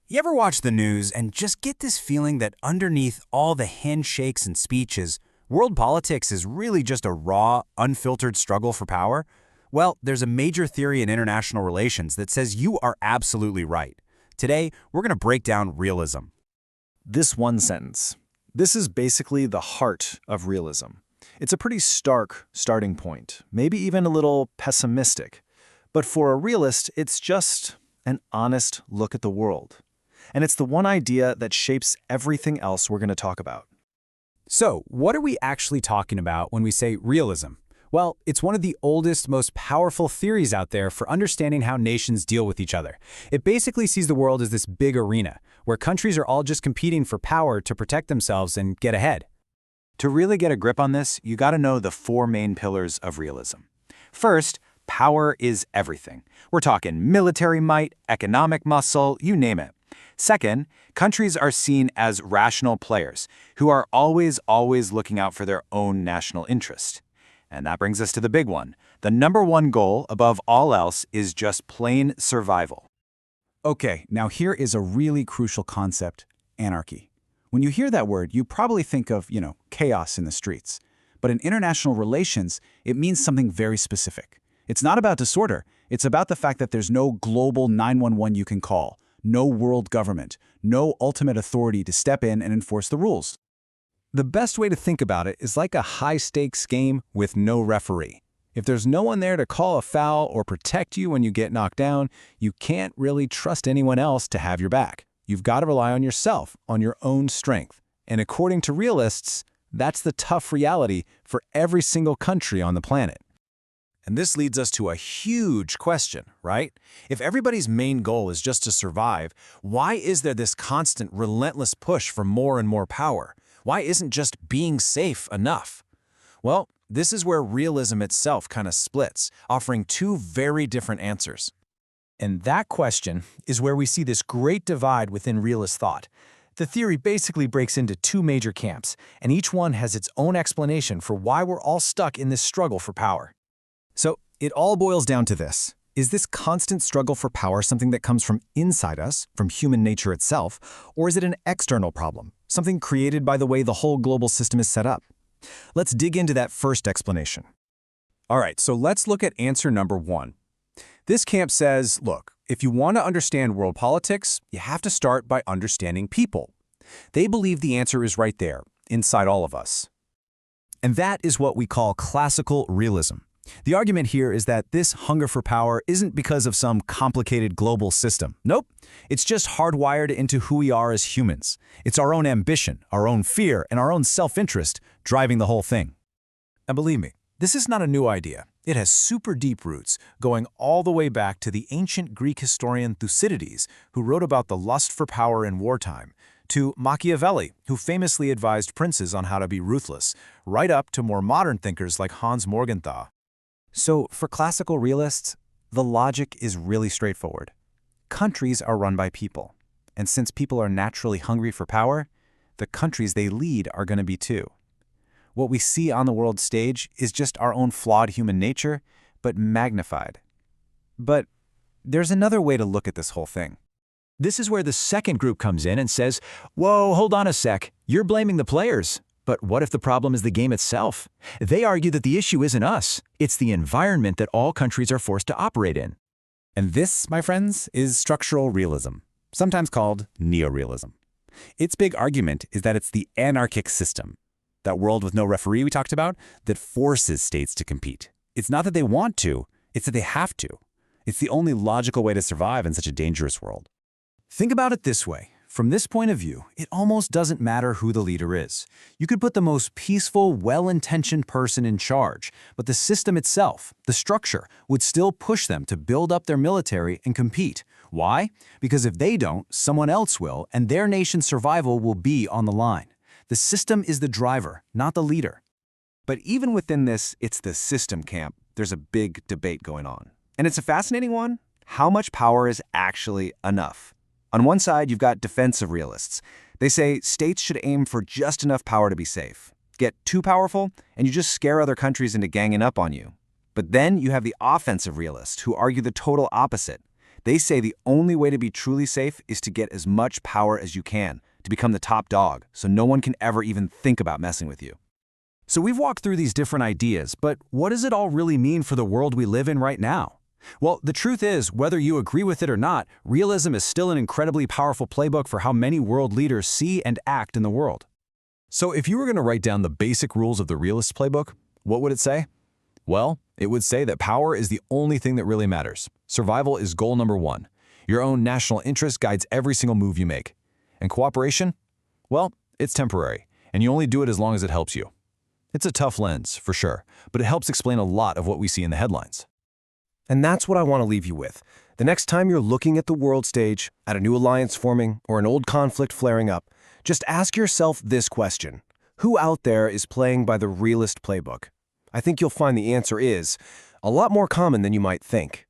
You ever watch the news and just get this feeling that underneath all the handshakes and speeches, world politics is really just a raw, unfiltered struggle for power? Well, there's a major theory in international relations that says you are absolutely right. Today, we're going to break down realism. This one sentence. This is basically the heart of realism. It's a pretty stark starting point, maybe even a little pessimistic. But for a realist, it's just an honest look at the world. And it's the one idea that shapes everything else we're going to talk about. So, what are we actually talking about when we say realism? Well, it's one of the oldest, most powerful theories out there for understanding how nations deal with each other. It basically sees the world as this big arena, where countries are all just competing for power to protect themselves and get ahead. To really get a grip on this, you got to know the four main pillars of realism. First, power is everything. We're talking military might, economic muscle, you name it. Second, countries are seen as rational players who are always looking out for their own national interest. And that brings us to the big one. The number one goal above all else is just plain survival. Okay, now here is a really crucial concept, anarchy. When you hear that word, you probably think of, chaos in the streets. But in international relations, it means something very specific. It's not about disorder. It's about the fact that there's no global 911 you can call, no world government, no ultimate authority to step in and enforce the rules. The best way to think about it is like a high-stakes game with no referee. If there's no one there to call a foul or protect you when you get knocked down, you can't really trust anyone else to have your back. You've got to rely on yourself, on your own strength. And according to realists, that's the tough reality for every single country on the planet. And this leads us to a huge question, right? If everybody's main goal is just to survive, why is there this constant, relentless push for more and more power? Why isn't just being safe enough? Well, this is where realism itself kind of splits, offering two very different answers. And that question is where we see this great divide within realist thought. The theory basically breaks into two major camps, and each one has its own explanation for why we're all stuck in this struggle for power. So it all boils down to this. Is this constant struggle for power something that comes from inside us, from human nature itself, or is it an external problem, something created by the way the whole global system is set up? Let's dig into that first explanation. All right, so let's look at answer number one. This camp says, look, if you want to understand world politics, you have to start by understanding people. They believe the answer is right there, inside all of us. And that is what we call classical realism. The argument here is that this hunger for power isn't because of some complicated global system. Nope, it's just hardwired into who we are as humans. It's our own ambition, our own fear, and our own self-interest driving the whole thing. And believe me, this is not a new idea. It has super deep roots, going all the way back to the ancient Greek historian Thucydides, who wrote about the lust for power in wartime, to Machiavelli, who famously advised princes on how to be ruthless, right up to more modern thinkers like Hans Morgenthau. So for classical realists, the logic is really straightforward. Countries are run by people, and since people are naturally hungry for power, the countries they lead are going to be too. What we see on the world stage is just our own flawed human nature, but magnified. But there's another way to look at this whole thing. This is where the second group comes in and says, whoa, hold on a sec, you're blaming the players. But what if the problem is the game itself? They argue that the issue isn't us. It's the environment that all countries are forced to operate in. And this, my friends, is structural realism, sometimes called neorealism. Its big argument is that it's the anarchic system, that world with no referee we talked about, that forces states to compete. It's not that they want to, it's that they have to. It's the only logical way to survive in such a dangerous world. Think about it this way. From this point of view, it almost doesn't matter who the leader is. You could put the most peaceful, well-intentioned person in charge, but the system itself, the structure, would still push them to build up their military and compete. Why? Because if they don't, someone else will, and their nation's survival will be on the line. The system is the driver, not the leader. But even within this, it's the system camp, there's a big debate going on. And it's a fascinating one. How much power is actually enough? On one side, you've got defensive realists. They say states should aim for just enough power to be safe. Get too powerful, and you just scare other countries into ganging up on you. But then you have the offensive realists who argue the total opposite. They say the only way to be truly safe is to get as much power as you can, to become the top dog, so no one can ever even think about messing with you. So we've walked through these different ideas, but what does it all really mean for the world we live in right now? Well, the truth is, whether you agree with it or not, realism is still an incredibly powerful playbook for how many world leaders see and act in the world. So if you were going to write down the basic rules of the realist playbook, what would it say? Well, it would say that power is the only thing that really matters. Survival is goal number one. Your own national interest guides every single move you make. And cooperation? Well, it's temporary, and you only do it as long as it helps you. It's a tough lens, for sure, but it helps explain a lot of what we see in the headlines. And that's what I want to leave you with. The next time you're looking at the world stage, at a new alliance forming, or an old conflict flaring up, just ask yourself this question. Who out there is playing by the realist playbook? I think you'll find the answer is a lot more common than you might think.